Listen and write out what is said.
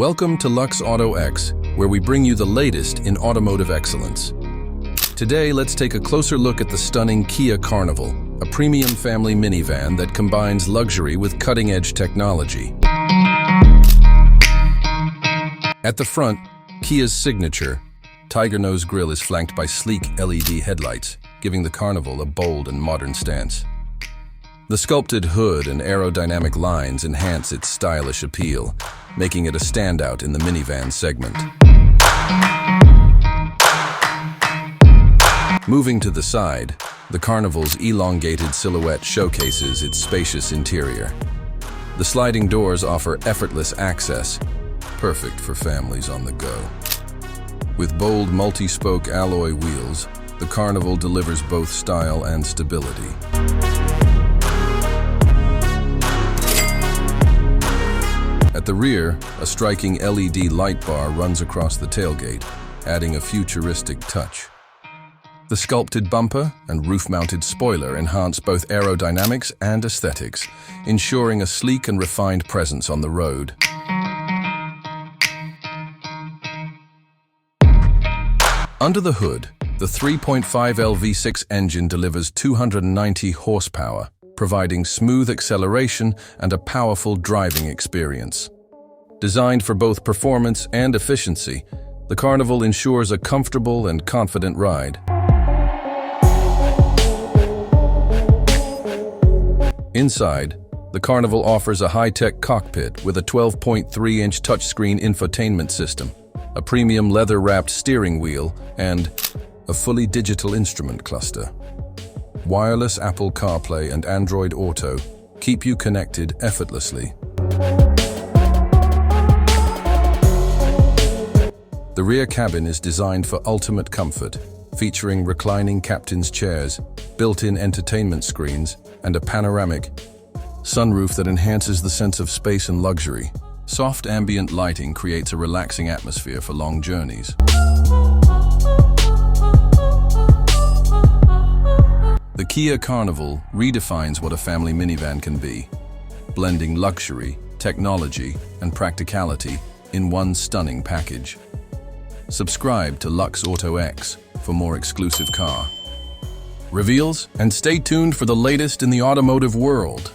Welcome to Lux Auto X, where we bring you the latest in automotive excellence. Today, let's take a closer look at the stunning Kia Carnival, a premium family minivan that combines luxury with cutting-edge technology. At the front, Kia's signature tiger nose grille is flanked by sleek LED headlights, giving the Carnival a bold and modern stance. The sculpted hood and aerodynamic lines enhance its stylish appeal, making it a standout in the minivan segment. Moving to the side, the Carnival's elongated silhouette showcases its spacious interior. The sliding doors offer effortless access, perfect for families on the go. With bold multi-spoke alloy wheels, the Carnival delivers both style and stability. At the rear, a striking LED light bar runs across the tailgate, adding a futuristic touch. The sculpted bumper and roof-mounted spoiler enhance both aerodynamics and aesthetics, ensuring a sleek and refined presence on the road. Under the hood, the 3.5L V6 engine delivers 290 horsepower, providing smooth acceleration and a powerful driving experience. Designed for both performance and efficiency, the Carnival ensures a comfortable and confident ride. Inside, the Carnival offers a high-tech cockpit with a 12.3-inch touchscreen infotainment system, a premium leather-wrapped steering wheel, and a fully digital instrument cluster. Wireless Apple CarPlay and Android Auto keep you connected effortlessly. The rear cabin is designed for ultimate comfort, featuring reclining captain's chairs, built-in entertainment screens, and a panoramic sunroof that enhances the sense of space and luxury. Soft ambient lighting creates a relaxing atmosphere for long journeys. The Kia Carnival redefines what a family minivan can be, blending luxury, technology, and practicality in one stunning package. Subscribe to Lux Auto X for more exclusive car reveals, and stay tuned for the latest in the automotive world.